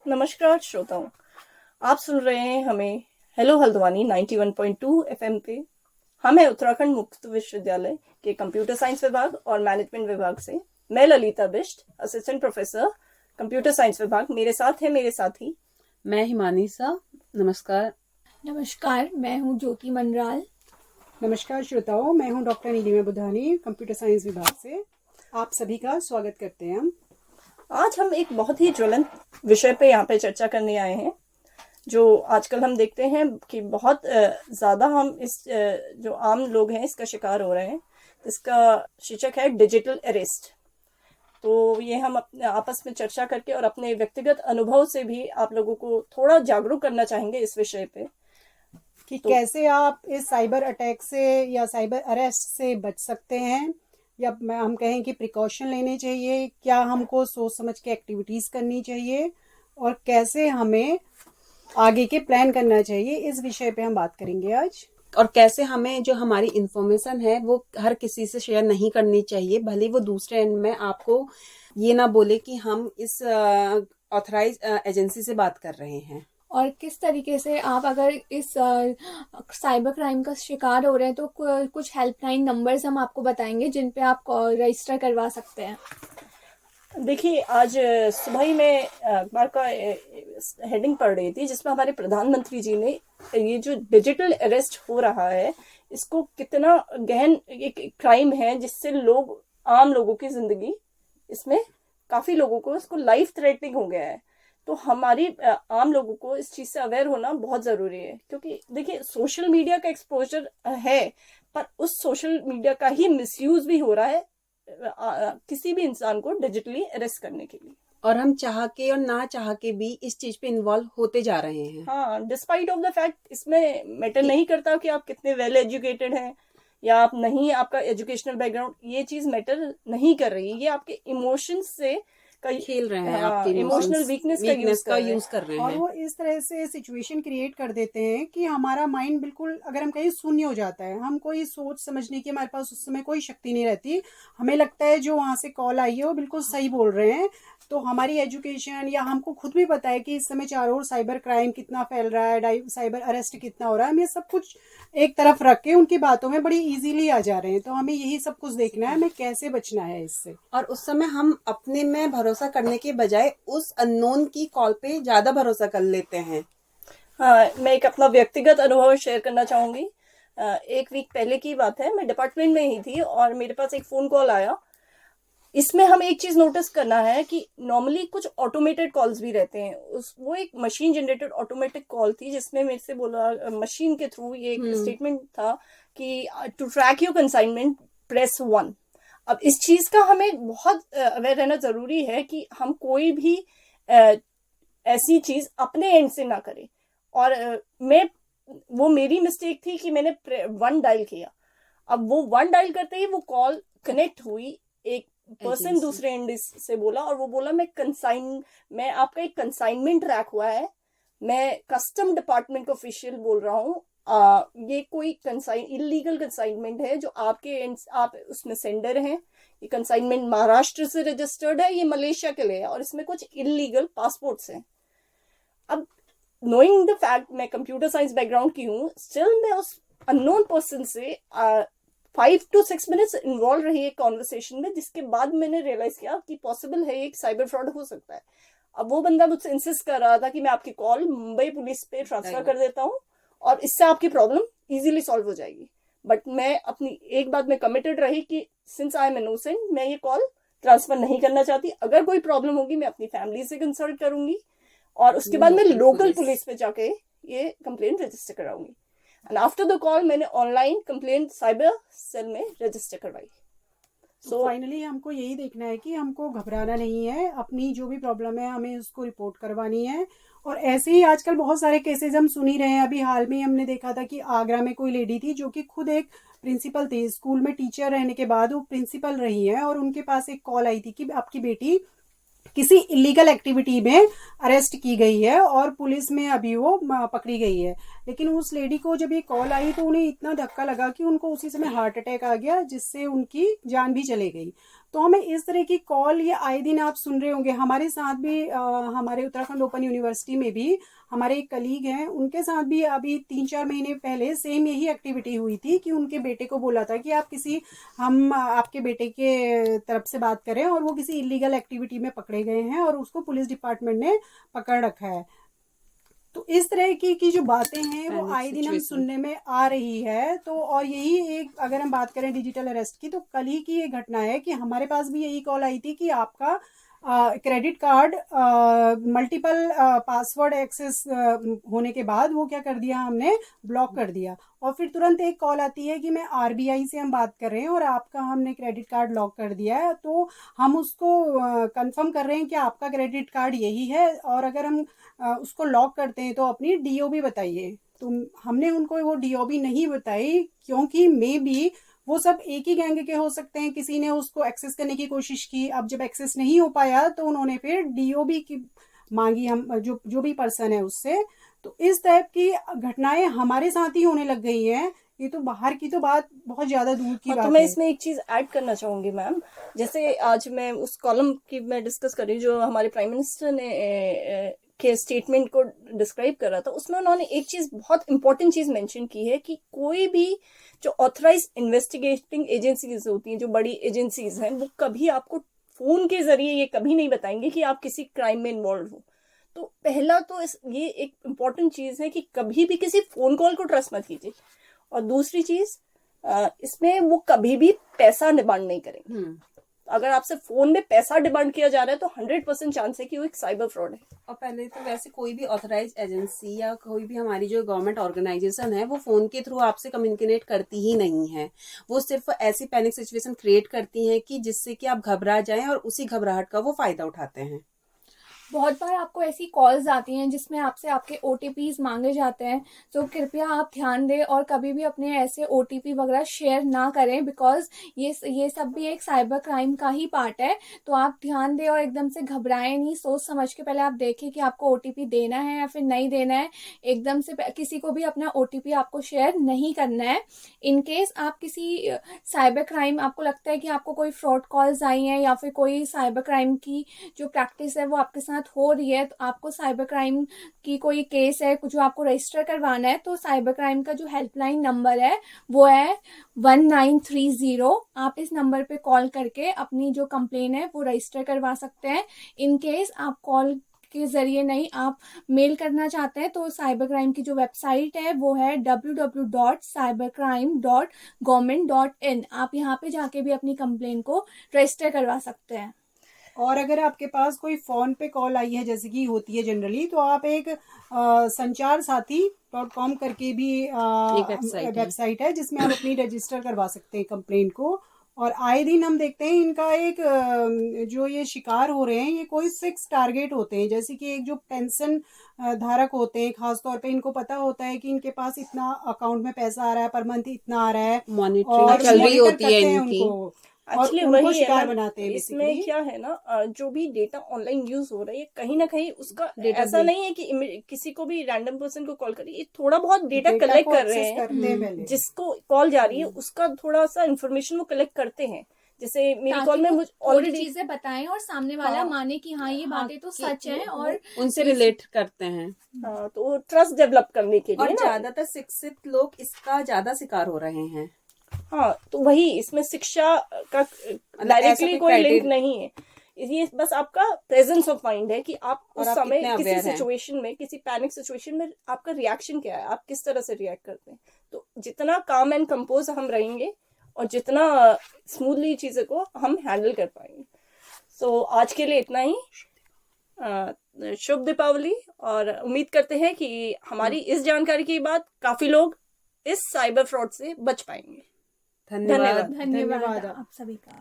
नमस्कार श्रोताओं, आप सुन रहे हैं हमें हेलो हल्द्वानी 91.2 एफएम पे। हम है उत्तराखंड मुक्त विश्वविद्यालय के कंप्यूटर साइंस विभाग और मैनेजमेंट विभाग से। मैं Lalita Bisht, assistant professor computer science विभाग। मेरे साथ है मेरे साथी। मैं हिमानी सा। नमस्कार। नमस्कार, मैं हूँ ज्योति मनराल। नमस्कार श्रोताओं, मैं हूं doctor Nilima Budhani, computer science विभाग से। आप सभी का स्वागत करते हैं। आज हम एक बहुत ही ज्वलंत विषय पे यहाँ पे चर्चा करने आए हैं, जो आजकल हम देखते हैं कि बहुत ज़्यादा हम इस जो आम लोग हैं इसका शिकार हो रहे हैं। इसका शीर्षक है डिजिटल अरेस्ट। तो ये हम अपने आपस में चर्चा करके और अपने व्यक्तिगत अनुभव से भी आप लोगों को थोड़ा जागरूक करना चाहेंगे इस विषय पे कि कैसे आप इस साइबर अटैक से या साइबर अरेस्ट से बच सकते हैं, या हम कहें कि प्रिकॉशन लेने चाहिए, क्या हमको सोच समझ के एक्टिविटीज़ करनी चाहिए और कैसे हमें आगे के प्लान करना चाहिए। इस विषय पे हम बात करेंगे आज। और कैसे हमें जो हमारी इंफॉर्मेशन है वो हर किसी से शेयर नहीं करनी चाहिए, भले वो दूसरे एंड में आपको ये ना बोले कि हम इस ऑथराइज एजेंसी से बात कर रहे हैं। और किस तरीके से आप अगर इस साइबर क्राइम का शिकार हो रहे हैं तो कुछ हेल्पलाइन नंबर्स हम आपको बताएंगे जिन पे आप रजिस्टर करवा सकते हैं। देखिए, आज सुबह ही मैं अखबार का हेडिंग पढ़ रही थी जिसमें हमारे प्रधानमंत्री जी ने ये जो डिजिटल अरेस्ट हो रहा है इसको कितना गहन एक क्राइम है, जिससे लोग आम लोगों की जिंदगी, इसमें काफी लोगों को इसको लाइफ थ्रेटनिंग हो गया है। तो हमारी आम लोगों को इस चीज से अवेयर होना बहुत जरूरी है, क्योंकि देखिए सोशल मीडिया का एक्सपोजर है, पर उस सोशल मीडिया का ही मिसयूज भी हो रहा है किसी भी इंसान को डिजिटली अरेस्ट करने के लिए। और हम चाह के और ना चाह के भी इस चीज पे इन्वॉल्व होते जा रहे हैं। हाँ, डिस्पाइट ऑफ द फैक्ट इसमें मैटर नहीं करता कि आप कितने वेल एजुकेटेड हैं या आप नहीं, आपका एजुकेशनल बैकग्राउंड, ये चीज मैटर नहीं कर रही है। ये आपके इमोशंस से खेल रहे हैं, हाँ, आपके इमोशनल वीकनेस का यूज कर रहे हैं। और वो इस तरह से सिचुएशन क्रिएट कर देते हैं कि हमारा माइंड बिल्कुल, अगर हम कहीं शून्य हो जाता है, हम कोई सोच समझने की हमारे पास उस समय कोई शक्ति नहीं रहती। हमें लगता है जो वहां से कॉल आई है वो बिल्कुल सही बोल रहे हैं। तो हमारी एजुकेशन, या हमको खुद भी पता है कि इस समय चारों ओर साइबर क्राइम कितना फैल रहा है, साइबर अरेस्ट कितना हो रहा है, हम ये सब कुछ एक तरफ रख के उनकी बातों में बड़ी इजीली आ जा रहे हैं। तो हमें यही सब कुछ देखना है, हमें कैसे बचना है इससे। और उस समय हम अपने में भरोसा करने के बजाय उस अननोन की कॉल पे ज्यादा भरोसा कर लेते हैं। हाँ, मैं एक अपना व्यक्तिगत अनुभव शेयर करना चाहूंगी। एक वीक पहले की बात है, मैं डिपार्टमेंट में ही थी और मेरे पास एक फोन कॉल आया। इसमें हमें एक चीज नोटिस करना है कि नॉर्मली कुछ ऑटोमेटेड कॉल्स भी रहते हैं। वो एक मशीन जनरेटेड ऑटोमेटिक कॉल थी जिसमें मेरे से बोला, मशीन के थ्रू ये एक स्टेटमेंट था कि to track your consignment press 1। अब इस चीज का हमें बहुत अवेयर रहना जरूरी है कि हम कोई भी ऐसी चीज अपने एंड से ना करें। और वो मेरी मिस्टेक थी कि मैंने 1 डायल किया। अब वो 1 डायल करते ही वो कॉल कनेक्ट हुई, एक पर्सन दूसरे एंड से बोला और वो बोला मैं आपका एक कंसाइनमेंट ट्रैक हुआ है, मैं कस्टम डिपार्टमेंट का ऑफिशियल बोल रहा हूँ, ये कोई इलीगल कंसाइनमेंट है जो आपके एंड, आप उसमें सेंडर हैं। ये कंसाइनमेंट महाराष्ट्र से रजिस्टर्ड है, ये मलेशिया के लिए है और इसमें कुछ इलीगल पासपोर्ट्स हैं। अब नोइंग द फैक्ट मैं कंप्यूटर साइंस बैकग्राउंड की हूँ, स्टिल मैं उस अननोन पर्सन से 5 to 6 मिनट्स इन्वॉल्व रही एक कॉन्वर्सेशन में, जिसके बाद मैंने रियलाइज किया कि पॉसिबल है एक साइबर फ्रॉड हो सकता है। अब वो बंदा मुझसे इंसिस्ट कर रहा था कि मैं आपकी कॉल मुंबई पुलिस पे ट्रांसफर कर देता हूँ और इससे आपकी प्रॉब्लम इजीली सॉल्व हो जाएगी। बट मैं अपनी एक बात में कमिटेड रही कि सिंस आई एम इनोसेंट, मैं ये कॉल ट्रांसफर नहीं करना चाहती। अगर कोई प्रॉब्लम होगी मैं अपनी फैमिली से कंसल्ट करूंगी और उसके बाद मैं लोकल पुलिस पे जाके ये कंप्लेंट रजिस्टर कराऊंगी। एंड आफ्टर द कॉल मैंने ऑनलाइन कंप्लेंट साइबर सेल में रजिस्टर करवाई। सो फाइनली हमको यही देखना है कि हमको घबराना नहीं है, अपनी जो भी प्रॉब्लम है हमें उसको रिपोर्ट करवानी है। और ऐसे ही आजकल बहुत सारे केसेस हम सुन ही रहे हैं। अभी हाल में हमने देखा था कि आगरा में कोई लेडी थी जो कि खुद एक प्रिंसिपल थी, स्कूल में टीचर रहने के बाद वो प्रिंसिपल रही है, और उनके पास एक कॉल आई थी कि आपकी बेटी किसी इलीगल एक्टिविटी में अरेस्ट की गई है और पुलिस में अभी वो पकड़ी गई है। लेकिन उस लेडी को जब ये कॉल आई तो उन्हें इतना धक्का लगा कि उनको उसी समय हार्ट अटैक आ गया, जिससे उनकी जान भी चली गई। तो हमें इस तरह की कॉल ये आए दिन आप सुन रहे होंगे। हमारे साथ भी हमारे उत्तराखंड ओपन यूनिवर्सिटी में भी हमारे एक कलीग हैं, उनके साथ भी अभी 3-4 महीने पहले सेम यही एक्टिविटी हुई थी कि उनके बेटे को बोला था कि आप हम आपके बेटे के तरफ से बात करें, और वो किसी इलीगल एक्टिविटी में पकड़े गए हैं और उसको पुलिस डिपार्टमेंट ने पकड़ रखा है। तो इस तरह की जो बातें हैं वो आए दिन हम सुनने में आ रही है। तो और यही एक, अगर हम बात करें डिजिटल अरेस्ट की, तो कल ही की ये घटना है कि हमारे पास भी यही कॉल आई थी कि आपका credit card multiple password access होने के बाद वो क्या कर दिया, हमने ब्लॉक कर दिया। और फिर तुरंत एक कॉल आती है कि मैं आरबीआई से हम बात कर रहे हैं और आपका हमने क्रेडिट कार्ड लॉक कर दिया है, तो हम उसको कंफर्म कर रहे हैं कि आपका क्रेडिट कार्ड यही है, और अगर हम उसको लॉक करते हैं तो अपनी डीओबी बताइए। तो हमने उनको वो डीओबी नहीं बताई, क्योंकि मे बी वो सब एक ही गैंग के हो सकते हैं। किसी ने उसको एक्सेस करने की कोशिश की, अब जब एक्सेस नहीं हो पाया तो उन्होंने फिर डीओबी की मांगी, हम जो भी पर्सन है उससे। तो इस टाइप की घटनाएं हमारे साथ ही होने लग गई हैं। ये तो बाहर की तो बात बहुत ज्यादा दूर की बात तो मैं है। इसमें एक चीज ऐड करना चाहूंगी मैम। जैसे आज मैं उस कॉलम की मैं डिस्कस कर रही हूँ जो हमारे प्राइम मिनिस्टर ने के स्टेटमेंट को डिस्क्राइब करा था, उसमें उन्होंने एक चीज, बहुत इंपॉर्टेंट चीज मेंशन की है कि कोई भी जो ऑथराइज इन्वेस्टिगेटिंग एजेंसीज होती हैं, जो बड़ी एजेंसीज हैं, वो कभी आपको फोन के जरिए ये कभी नहीं बताएंगे कि आप किसी क्राइम में इन्वॉल्व हो। तो पहला तो ये एक इम्पॉर्टेंट चीज है कि कभी भी किसी फोन कॉल को ट्रस्ट मत कीजिए। और दूसरी चीज, इसमें वो कभी भी पैसा डिमांड नहीं करेंगे। अगर आपसे फोन में पैसा डिमांड किया जा रहा है तो 100% चांस है कि वो एक साइबर फ्रॉड है। और पहले तो वैसे कोई भी ऑथराइज एजेंसी या कोई भी हमारी जो गवर्नमेंट ऑर्गेनाइजेशन है वो फोन के थ्रू आपसे कम्युनिकेट करती ही नहीं है। वो सिर्फ ऐसी पैनिक सिचुएशन क्रिएट करती हैं कि जिससे कि आप घबरा जाएं और उसी घबराहट का वो फायदा उठाते हैं। बहुत बार आपको ऐसी कॉल्स आती हैं जिसमें आपसे आपके OTPs मांगे जाते हैं, तो कृपया आप ध्यान दें और कभी भी अपने ऐसे OTP वगैरह शेयर ना करें, बिकॉज ये सब भी एक साइबर क्राइम का ही पार्ट है। तो आप ध्यान दें और एकदम से घबराएं नहीं, सोच समझ के पहले आप देखें कि आपको OTP देना है या फिर नहीं देना है। एकदम से किसी को भी अपना OTP आपको शेयर नहीं करना है। इन केस आप किसी साइबर क्राइम, आपको लगता है कि आपको कोई फ्रॉड कॉल्स आई हैं या फिर कोई साइबर क्राइम की जो प्रैक्टिस है वो आपके साथ हो रही है, तो आपको साइबर क्राइम की कोई केस है जो आपको रजिस्टर करवाना है, तो साइबर क्राइम का जो हेल्पलाइन नंबर है वो है 1930। आप इस नंबर पे कॉल करके अपनी जो कंप्लेन है वो रजिस्टर करवा सकते हैं। इन केस आप कॉल के जरिए नहीं, आप मेल करना चाहते हैं, तो साइबर क्राइम की जो वेबसाइट है वो है www.cybercrime.government.in। आप यहाँ पे जाके भी अपनी कंप्लेन को रजिस्टर करवा सकते हैं। और अगर आपके पास कोई फोन पे कॉल आई है, जैसे कि होती है जनरली, तो आप एक संचार साथी.com करके भी एक वेबसाइट है जिसमें आप अपनी रजिस्टर करवा सकते हैं कंप्लेंट को। और आए दिन हम देखते हैं इनका एक जो ये शिकार हो रहे हैं, ये कोई 6 टारगेट होते हैं। जैसे कि एक जो पेंशन धारक होते हैं, खासतौर पे इनको पता होता है कि इनके पास इतना अकाउंट में पैसा आ रहा है, पर मंथ इतना आ रहा है, मॉनिटरिंग चल रही होती है इनकी। एक्चुअली उनको वही शिकार है बनाते हैं इसमें basically। क्या है ना, जो भी डेटा ऑनलाइन यूज हो रहा है कहीं ना कहीं उसका Data ऐसा breach। नहीं है कि किसी को भी रैंडम पर्सन को कॉल करिए, ये थोड़ा बहुत डेटा Data कलेक्ट को कर रहे access करते हैं हैं। पहले। जिसको कॉल जा रही है उसका थोड़ा सा इन्फॉर्मेशन वो कलेक्ट करते हैं। जैसे मेरी ताकि कॉल में वो मुझे थोड़ी ऑलरेडी चीजें बताएं और सामने वाला हाँ। माने कि हाँ ये बातें तो सच हैं, और उनसे रिलेट करते हैं। तो ट्रस्ट डेवलप करने के लिए और ना, ज्यादातर शिक्षित लोग इसका ज्यादा शिकार हो रहे हैं। हाँ, तो वही इसमें शिक्षा का ऐसा डायरेक्टली कोई लिंक criteria- नहीं है। ये बस आपका प्रेजेंस ऑफ माइंड है कि आप और उस आप समय कितने किसी aware हैं। सिचुएशन में, किसी पैनिक सिचुएशन में आपका रिएक्शन क्या है, आप किस तरह से रिएक्ट करते हैं। तो जितना काम एंड कंपोज हम रहेंगे और जितना स्मूथली चीजें को हम हैंडल कर पाएंगे। सो आज के लिए इतना ही। शुभ दीपावली, और उम्मीद करते हैं कि हमारी इस जानकारी के बाद काफी लोग इस साइबर फ्रॉड से बच पाएंगे। धन्यवाद। धन्यवाद धन्यवाद। आप सभी का।